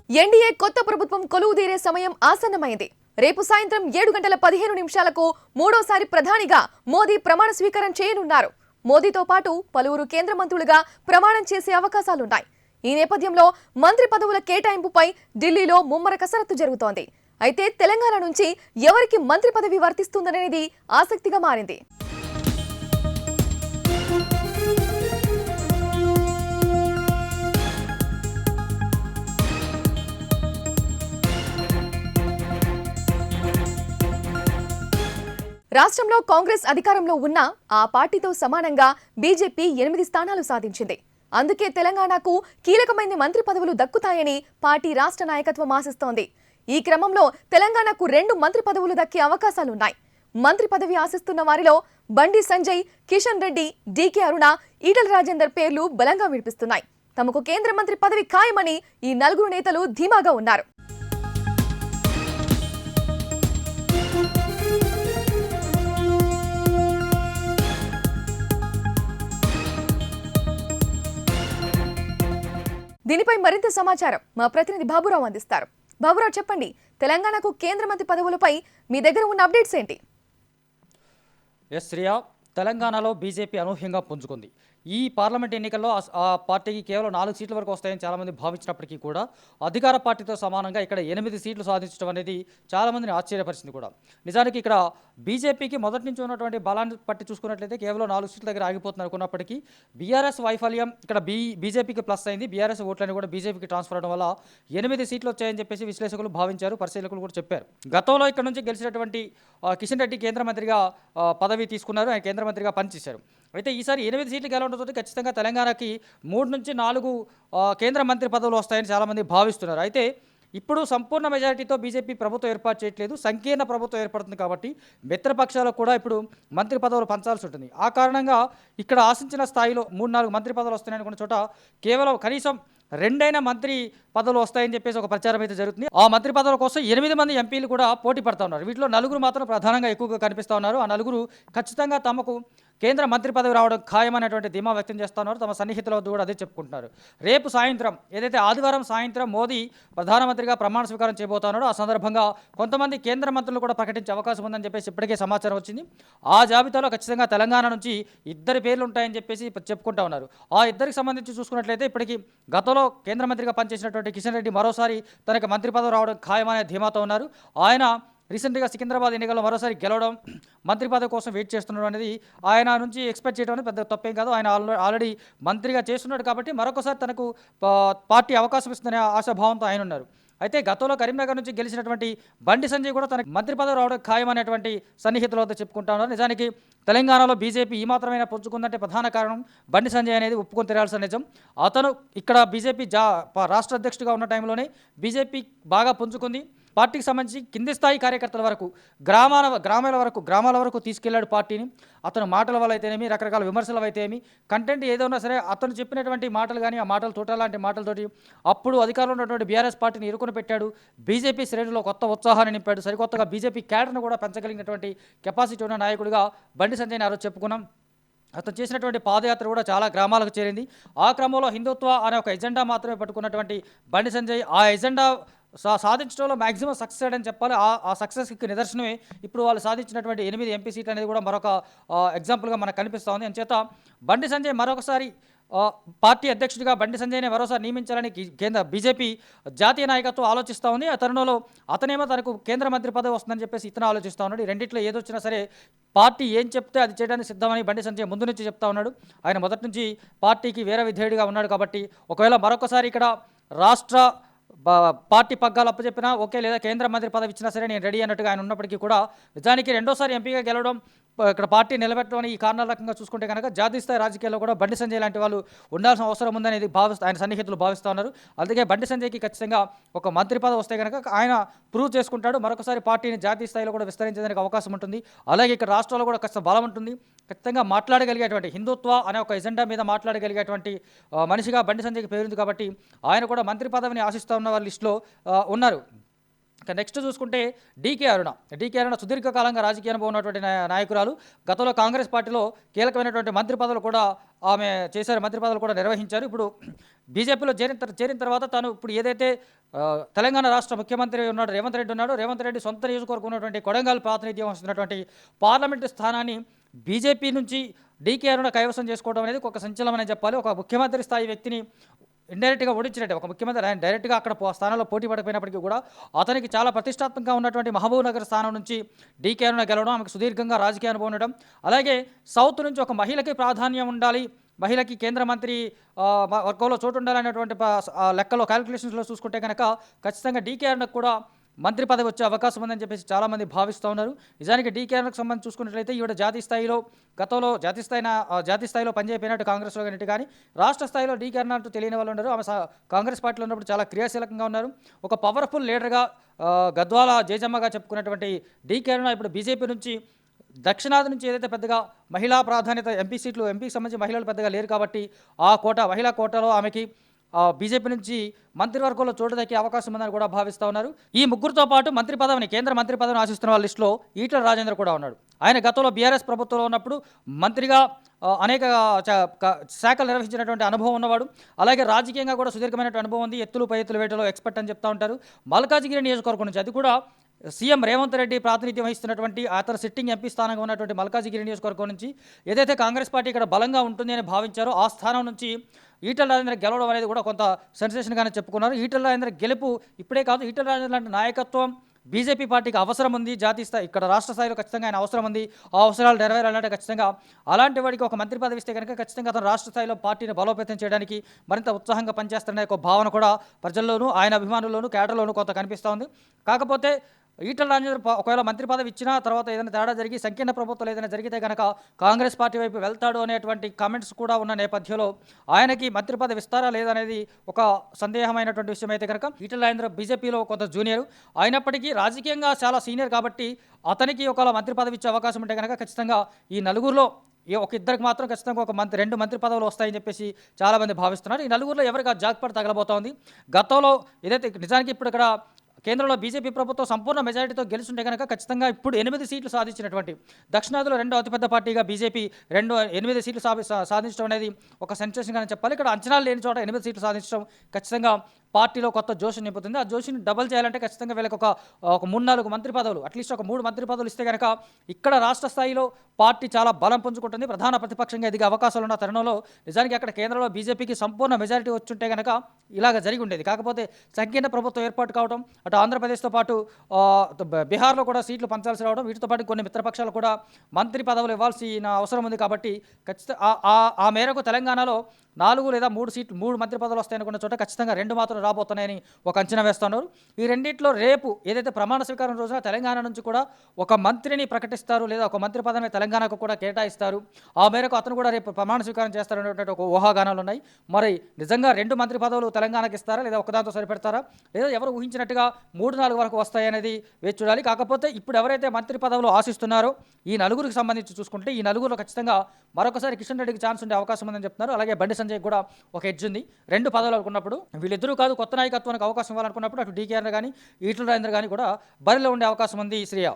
NDA కొత్త ప్రభుత్వం కొలువుదీరే సమయం ఆసన్నమైంది. రేపు సాయంత్రం 7:15 మూడోసారి ప్రధానిగా మోదీ ప్రమాణ స్వీకారం చేయనున్నారు. మోదీతో పాటు పలువురు కేంద్ర మంత్రులుగా ప్రమాణం చేసే అవకాశాలున్నాయి. ఈ నేపథ్యంలో మంత్రి పదవుల కేటాయింపుపై ఢిల్లీలో ముమ్మర కసరత్తు జరుగుతోంది. అయితే తెలంగాణ నుంచి ఎవరికి మంత్రి పదవి వర్తిస్తుందనేది ఆసక్తిగా మారింది. రాష్ట్రంలో కాంగ్రెస్ అధికారంలో ఉన్న ఆ పార్టీతో సమానంగా బీజేపీ 8 స్థానాలు సాధించింది. అందుకే తెలంగాణకు కీలకమైన మంత్రి పదవులు దక్కుతాయని పార్టీ రాష్ట్ర నాయకత్వం ఆశిస్తోంది. ఈ క్రమంలో తెలంగాణకు 2 మంత్రి పదవులు దక్కే అవకాశాలున్నాయి. మంత్రి పదవి ఆశిస్తున్న వారిలో బండి సంజయ్, కిషన్ రెడ్డి, డీకే అరుణ, ఈటల రాజేందర్ పేర్లు బలంగా వినిపిస్తున్నాయి. తమకు కేంద్ర మంత్రి పదవి ఖాయమని ఈ 4 నేతలు ధీమాగా ఉన్నారు. దీనిపై మరింత సమాచారం మా ప్రతినిధి బాబురావు అందిస్తారు. బాబురావు, చెప్పండి, తెలంగాణకు కేంద్ర మంత్రి పదవులపై మీ దగ్గర ఉన్న అప్డేట్స్ ఏంటి? శ్రియా, తెలంగాణలో బీజేపీ అనూహ్యంగా పుంజుకుంది. ఈ పార్లమెంట్ ఎన్నికల్లో ఆ పార్టీకి కేవలం 4 సీట్ల వరకు వస్తాయని చాలామంది భావించినప్పటికీ కూడా అధికార పార్టీతో సమానంగా ఇక్కడ 8 సీట్లు సాధించడం అనేది చాలామందిని ఆశ్చర్యపరిచింది కూడా. నిజానికి ఇక్కడ బీజేపీకి మొదటి నుంచి ఉన్నటువంటి బలాన్ని పట్టి చూసుకున్నట్లయితే కేవలం 4 సీట్ల దగ్గర ఆగిపోతున్నారు అనుకున్నప్పటికీ బీఆర్ఎస్ వైఫల్యం ఇక్కడ బీజేపీకి ప్లస్ అయింది. బీఆర్ఎస్ ఓట్లని కూడా బీజేపీకి ట్రాన్స్ఫర్ అవడం వల్ల 8 సీట్లు వచ్చాయని చెప్పేసి విశ్లేషకులు భావించారు, పరిశీలకులు కూడా చెప్పారు. గతంలో ఇక్కడ నుంచి గెలిచినటువంటి కిషన్ రెడ్డి కేంద్ర మంత్రిగా పదవి తీసుకున్నారు, ఆయన కేంద్ర మంత్రిగా పనిచేశారు. అయితే ఈసారి 8 సీట్లు గెలవడంతో ఖచ్చితంగా తెలంగాణకి 3 నుంచి 4 కేంద్ర మంత్రి పదవులు వస్తాయని చాలామంది భావిస్తున్నారు. అయితే ఇప్పుడు సంపూర్ణ మెజారిటీతో బీజేపీ ప్రభుత్వం ఏర్పాటు చేయట్లేదు, సంకీర్ణ ప్రభుత్వం ఏర్పడుతుంది కాబట్టి మిత్రపక్షాలకు కూడా ఇప్పుడు మంత్రి పదవులు పంచాల్సి ఉంటుంది. ఆ కారణంగా ఇక్కడ ఆశించిన స్థాయిలో 3-4 మంత్రి పదవులు వస్తున్నాయని అనుకున్న చోట కేవలం కనీసం 2 మంత్రి పదవులు వస్తాయని చెప్పేసి ఒక ప్రచారం అయితే జరుగుతుంది. ఆ మంత్రి పదవుల కోసం 8 మంది ఎంపీలు కూడా పోటీ పడుతూ ఉన్నారు. వీటిలో 4 మాత్రం ప్రధానంగా ఎక్కువగా కనిపిస్తూ ఉన్నారు. ఆ 4 ఖచ్చితంగా తమకు కేంద్ర మంత్రి పదవి రావడం ఖాయమనేటువంటి ధీమా వ్యక్తం చేస్తూ ఉన్నారు. తమ సన్నిహితుల వద్ద కూడా అదే చెప్పుకుంటున్నారు. రేపు సాయంత్రం ఏదైతే ఆదివారం సాయంత్రం మోదీ ప్రధానమంత్రిగా ప్రమాణ స్వీకారం చేయబోతున్నాడో ఆ సందర్భంగా కొంతమంది కేంద్ర మంత్రులు కూడా ప్రకటించే అవకాశం ఉందని చెప్పేసి ఇప్పటికే సమాచారం వచ్చింది. ఆ జాబితాలో ఖచ్చితంగా తెలంగాణ నుంచి 2 పేర్లు ఉంటాయని చెప్పేసి చెప్పుకుంటూ ఉన్నారు. ఆ 2కి సంబంధించి చూసుకున్నట్లయితే ఇప్పటికీ గతంలో కేంద్ర మంత్రిగా పనిచేసినటువంటి కిషన్ రెడ్డి మరోసారి తనకు మంత్రి పదవి రావడం ఖాయమనే ధీమాతో ఉన్నారు. ఆయన రీసెంట్గా సికింద్రాబాద్ ఎన్నికల్లో మరోసారి గెలవడం, మంత్రి పదవి కోసం వెయిట్ చేస్తున్నాడు అనేది ఆయన నుంచి ఎక్స్పెక్ట్ చేయడం అనేది పెద్ద తప్పేం కాదు. ఆయన ఆల్రెడీ మంత్రిగా చేస్తున్నాడు కాబట్టి మరొకసారి తనకు పార్టీ అవకాశం ఇస్తుందనే ఆశాభావంతో ఆయన ఉన్నారు. అయితే గతంలో కరీంనగర్ నుంచి గెలిచినటువంటి బండి సంజయ్ కూడా తనకు మంత్రి పదవి రావడం ఖాయమనేటువంటి సన్నిహితుల వద్ద చెప్పుకుంటా ఉన్నారు. నిజానికి తెలంగాణలో బీజేపీ ఈ మాత్రమైనా పుంజుకుందంటే ప్రధాన కారణం బండి సంజయ్ అనేది ఒప్పుకొని తెరాల్సిన నిజం. అతను ఇక్కడ బీజేపీ రాష్ట్ర అధ్యక్షుడిగా ఉన్న టైంలోనే బీజేపీ బాగా పుంజుకుంది. పార్టీకి సంబంధించి కింది స్థాయి కార్యకర్తల వరకు గ్రామాల వరకు తీసుకెళ్లాడు పార్టీని. అతను మాటల వల్ల అయితేనేమి, రకరకాల విమర్శలు అయితేనేమి, కంటెంట్ ఏదైనా సరే అతను చెప్పినటువంటి మాటలు కానీ ఆ మాటలు తోటలాంటి మాటలతోటి అప్పుడు అధికారంలో ఉన్నటువంటి బీఆర్ఎస్ పార్టీని ఇరుకుని పెట్టాడు. బీజేపీ శ్రేణుల్లో కొత్త ఉత్సాహాన్ని నింపాడు. సరికొత్తగా బీజేపీ క్యాడర్ను కూడా పెంచగలిగినటువంటి కెపాసిటీ ఉన్న నాయకుడిగా బండి సంజయ్ని ఆ రోజు చెప్పుకున్నాం. అతను చేసినటువంటి పాదయాత్ర కూడా చాలా గ్రామాలకు చేరింది. ఆ క్రమంలో హిందుత్వ అనే ఒక ఎజెండా మాత్రమే పట్టుకున్నటువంటి బండి సంజయ్ ఆ ఎజెండా సాధించడంలో మ్యాక్సిమం సక్సెస్ అని చెప్పాలి. ఆ సక్సెస్కి నిదర్శనమే ఇప్పుడు వాళ్ళు సాధించినటువంటి 8 ఎంపీ సీట్లు అనేది కూడా మరొక ఎగ్జాంపుల్గా మనకు కనిపిస్తూ ఉంది. అంచేత బండి సంజయ్ మరొకసారి పార్టీ అధ్యక్షుడిగా బండి సంజయ్ని మరోసారి నియమించాలని కేంద్ర బీజేపీ జాతీయ నాయకత్వం ఆలోచిస్తూ ఉంది. ఆ తరుణంలో అతనేమో తనకు కేంద్ర మంత్రి పదవి వస్తుందని చెప్పేసి ఇతను ఆలోచిస్తూ ఉన్నాడు. ఈ రెండిట్లో ఏదొచ్చినా సరే పార్టీ ఏం చెప్తే అది చేయడానికి సిద్ధమని బండి సంజయ్ ముందు నుంచి చెప్తా ఉన్నాడు. ఆయన మొదటి నుంచి పార్టీకి వేరే విధేయుడిగా ఉన్నాడు కాబట్టి ఒకవేళ మరొకసారి ఇక్కడ రాష్ట్ర పార్టీ పగ్గాలు అప్పచెప్పినా ఓకే, లేదా కేంద్ర మంత్రి పదవి ఇచ్చినా సరే నేను రెడీ అన్నట్టుగా ఆయన ఉన్నప్పటికీ కూడా నిజానికి 2వ ఎంపీగా గెలవడం ఇక్కడ పార్టీ నిలబెట్టడం ఈ కారణాల రకంగా చూసుకుంటే కనుక జాతీయ స్థాయి రాజకీయాల్లో కూడా బండి సంజయ్ లాంటి వాళ్ళు ఉండాల్సిన అవసరం ఉందనేది ఆయన సన్నిహితులు భావిస్తూ ఉన్నారు. అందుకే బండి సంజయ్కి ఖచ్చితంగా ఒక మంత్రి పదవి వస్తే కనుక ఆయన ప్రూవ్ చేసుకుంటాడు. మరొకసారి పార్టీని జాతీయ స్థాయిలో కూడా విస్తరించేదానికి అవకాశం ఉంటుంది. అలాగే ఇక్కడ రాష్ట్రాల్లో కూడా కాస్త బలం ఉంటుంది. ఖచ్చితంగా మాట్లాడగలిగేటువంటి హిందుత్వ అనే ఒక ఎజెండా మీద మాట్లాడగలిగేటువంటి మనిషిగా బండి సంజయ్కి పేరుంది కాబట్టి ఆయన కూడా మంత్రి పదవిని ఆశిస్తూ ఉన్న వాళ్ళ లిస్టులో ఉన్నారు. ఇక నెక్స్ట్ చూసుకుంటే డీకే అరుణ సుదీర్ఘకాలంగా రాజకీయ అనుభవం ఉన్నటువంటి నాయకురాలు. గతంలో కాంగ్రెస్ పార్టీలో కీలకమైనటువంటి మంత్రి పదవులు కూడా ఆమె చేశారు, మంత్రి పదవులు కూడా నిర్వహించారు. ఇప్పుడు బీజేపీలో చేరిన తర్వాత తాను ఇప్పుడు ఏదైతే తెలంగాణ రాష్ట్ర ముఖ్యమంత్రి ఉన్నాడు రేవంత్ రెడ్డి ఉన్నాడు, రేవంత్ రెడ్డి సొంత నియోజకవర్గం ఉన్నటువంటి కొడంగల్ ప్రాతినిధ్యం వస్తున్నటువంటి పార్లమెంటు స్థానాన్ని బీజేపీ నుంచి డీకే అరుణ కైవసం చేసుకోవడం అనేది ఒక సంచలనమని చెప్పాలి. ఒక ముఖ్యమంత్రి స్థాయి వ్యక్తిని ఇండైరెక్ట్గా ఓడించినట్టే. ఒక ముఖ్యమంత్రి ఆయన డైరెక్ట్గా అక్కడ స్థానంలో పోటీ పడిపోయినప్పటికీ కూడా అతనికి చాలా ప్రతిష్టాత్మకంగా ఉన్నటువంటి మహబూబ్ నగర్ స్థానం నుంచి డీకే అరుణ గెలవడం, ఆమెకు సుదీర్ఘంగా రాజకీయ అనుభవం ఉండడం, అలాగే సౌత్ నుంచి ఒక మహిళకి ప్రాధాన్యం ఉండాలి, మహిళకి కేంద్ర మంత్రి వర్గంలో చోటు ఉండాలనేటువంటి లెక్కలో క్యాలిక్యులేషన్స్లో చూసుకుంటే కనుక ఖచ్చితంగా డీకే అరుణకు కూడా మంత్రి పదవి వచ్చే అవకాశం ఉందని చెప్పేసి చాలామంది భావిస్తూ ఉన్నారు. నిజానికి డీకే అరుణకు సంబంధించి చూసుకున్నట్లయితే ఈవిడ జాతీయ స్థాయిలో గతంలో జాతీయ స్థాయిలో పనిచేయనట్టు కాంగ్రెస్లో కానీ రాష్ట్ర స్థాయిలో డీకే అరుణ అంటూ తెలియని వాళ్ళు ఉన్నారు. ఆమె కాంగ్రెస్ పార్టీలో ఉన్నప్పుడు చాలా క్రియాశీలకంగా ఉన్నారు. ఒక పవర్ఫుల్ లీడర్గా గద్వాల జయజమ్మగా చెప్పుకున్నటువంటి డీకే అరుణ ఇప్పుడు బీజేపీ నుంచి దక్షిణాది నుంచి ఏదైతే పెద్దగా మహిళా ప్రాధాన్యత ఎంపీకి సంబంధించి మహిళలు పెద్దగా లేరు కాబట్టి ఆ మహిళా కోటాలో ఆమెకి బీజేపీ నుంచి మంత్రివర్గంలో చోటు దక్కే అవకాశం ఉందని కూడా భావిస్తూ ఉన్నారు. ఈ ముగ్గురితో పాటు కేంద్ర మంత్రి పదవిని ఆశిస్తున్న వాళ్ళ లిస్టులో ఈటల రాజేందర్ కూడా ఉన్నాడు. ఆయన గతంలో బీఆర్ఎస్ ప్రభుత్వంలో ఉన్నప్పుడు మంత్రిగా అనేక శాఖలు నిర్వహించినటువంటి అనుభవం ఉన్నవాడు. అలాగే రాజకీయంగా కూడా సుదీర్ఘమైనటువంటి అనుభవం ఉంది. ఎత్తులు పై ఎత్తులు వేటలో ఎక్స్పర్ట్ అని చెప్తా ఉంటారు. మల్కాజిగిరి నియోజకవర్గం నుంచి, అది కూడా సీఎం రేవంత్ రెడ్డి ప్రాతినిధ్యం వహిస్తున్నటువంటి అతను సిట్టింగ్ ఎంపీ స్థానంగా ఉన్నటువంటి మల్కాజిగిరి నియోజకవర్గం నుంచి ఏదైతే కాంగ్రెస్ పార్టీ ఇక్కడ బలంగా ఉంటుంది అని భావించారో ఆ స్థానం నుంచి ఈటల రాజేందర్ గెలవడం అనేది కూడా కొంత సెన్సేషన్గానే చెప్పుకున్నారు. ఈటల రాజేందర్ గెలుపు ఇప్పుడే కాదు, ఈటల రాజేందర్ లాంటి నాయకత్వం బీజేపీ పార్టీకి అవసరం ఉంది. జాతీయ స్థాయి ఇక్కడ రాష్ట్ర స్థాయిలో ఖచ్చితంగా ఆయన అవసరం ఉంది. ఆ అవసరాలు నెరవేరాలంటే ఖచ్చితంగా అలాంటి వాడికి ఒక మంత్రి పదవి ఇస్తే కనుక ఖచ్చితంగా అతను రాష్ట్ర స్థాయిలో పార్టీని బలోపేతం చేయడానికి మరింత ఉత్సాహంగా పనిచేస్తారనే ఒక భావన కూడా ప్రజల్లోనూ ఆయన అభిమానుల్లోనూ కేడర్లోనూ కొంత కనిపిస్తూ ఉంది. కాకపోతే ఈటల రాజేందర్ ఒకవేళ మంత్రి పదవి ఇచ్చినా తర్వాత ఏదైనా తేడా జరిగి సంకీర్ణ ప్రభుత్వాలు ఏదైనా జరిగితే కనుక కాంగ్రెస్ పార్టీ వైపు వెళ్తాడు అనేటువంటి కామెంట్స్ కూడా ఉన్న నేపథ్యంలో ఆయనకి మంత్రి పదవి ఇస్తారా లేదనేది ఒక సందేహమైనటువంటి విషయం అయితే కనుక ఈటల రాజేందర్ బీజేపీలో కొంత జూనియర్ అయినప్పటికీ రాజకీయంగా చాలా సీనియర్ కాబట్టి అతనికి ఒకవేళ మంత్రి పదవి ఇచ్చే అవకాశం ఉంటే కనుక ఖచ్చితంగా ఈ నలుగురిలో ఒక ఇద్దరికి మాత్రం ఖచ్చితంగా రెండు మంత్రి పదవులు వస్తాయని చెప్పేసి చాలామంది భావిస్తున్నారు. ఈ నలుగురిలో ఎవరికి జాక్పాట్ తగలబోతోంది. గతంలో ఏదైతే నిజానికి ఇప్పుడు ఇక్కడ కేంద్రంలో బీజేపీ ప్రభుత్వం సంపూర్ణ మెజారిటీతో గెలుచుంటే కనుక ఖచ్చితంగా ఇప్పుడు 8 సీట్లు సాధించినటువంటి దక్షిణాదిలో రెండో అతిపెద్ద పార్టీగా బీజేపీ 8 సీట్లు సాధించడం అనేది ఒక సెన్సేషన్గానే చెప్పాలి. ఇక్కడ అంచనాలు లేని చోట 8 సీట్లు సాధించడం ఖచ్చితంగా పార్టీలో కొత్త జోష్ నింపుతుంది. ఆ జోషిని డబల్ చేయాలంటే ఖచ్చితంగా వీళ్ళకి ఒక 3-4 మంత్రి పదవులు, అట్లీస్ట్ ఒక 3 మంత్రి పదవులు ఇస్తే కనుక ఇక్కడ రాష్ట్ర స్థాయిలో పార్టీ చాలా బలం పుంజుకుంటుంది. ప్రధాన ప్రతిపక్షంగా ఎదిగే అవకాశాలు ఉన్న తరుణంలో నిజానికి అక్కడ కేంద్రంలో బీజేపీకి సంపూర్ణ మెజారిటీ వచ్చుంటే కనుక ఇలాగ జరిగి ఉండేది. కాకపోతే సంకీర్ణ ప్రభుత్వం ఏర్పాటు కావడం, అటు ఆంధ్రప్రదేశ్తో పాటు బీహార్లో కూడా సీట్లు పంచాల్సి రావడం, వీటితో పాటు కొన్ని మిత్రపక్షాలు కూడా మంత్రి పదవులు ఇవ్వాల్సిన అవసరం ఉంది. కాబట్టి ఖచ్చితంగా ఆ మేరకు తెలంగాణలో 4 లేదా 3 మంత్రి పదవులు వస్తాయనుకున్న చోట ఖచ్చితంగా 2 మాత్రం రాబోతున్నాయని ఒక అంచనా వేస్తున్నారు. ఈ రెండిట్లో రేపు ఏదైతే ప్రమాణ స్వీకారం రోజున తెలంగాణ నుంచి కూడా ఒక మంత్రిని ప్రకటిస్తారు లేదా ఒక మంత్రి పదవిని తెలంగాణకు కూడా కేటాయిస్తారు. ఆ మేరకు అతను కూడా రేపు ప్రమాణ స్వీకారం చేస్తారనేటువంటి ఒక ఊహాగానాలు ఉన్నాయి. మరి నిజంగా 2 మంత్రి పదవులు తెలంగాణకి ఇస్తారా లేదా ఒకదాంతో సరిపెడతారా లేదా ఎవరు ఊహించినట్టుగా 3-4 వరకు వస్తాయనేది వేచి చూడాలి. కాకపోతే ఇప్పుడు ఎవరైతే మంత్రి పదవులు ఆశిస్తున్నారో ఈ నలుగురికి సంబంధించి చూసుకుంటే ఈ నలుగురిలో ఖచ్చితంగా మరొకసారి కిషన్ రెడ్డికి ఛాన్స్ ఉండే అవకాశం ఉందని చెప్తున్నారు. అలాగే బండి సంజయ్ కూడా ఒక ఎడ్జ్ ఉంది. 2 పదవులు అనుకున్నప్పుడు వీళ్ళిద్దరూ కాదు కొత్త నాయకత్వానికి అవకాశం ఇవ్వాలనుకున్నప్పుడు అటు డీకే అరుణ కానీ ఈటల రాజేందర్ కానీ కూడా బరిలో ఉండే అవకాశం ఉంది. శ్రీయ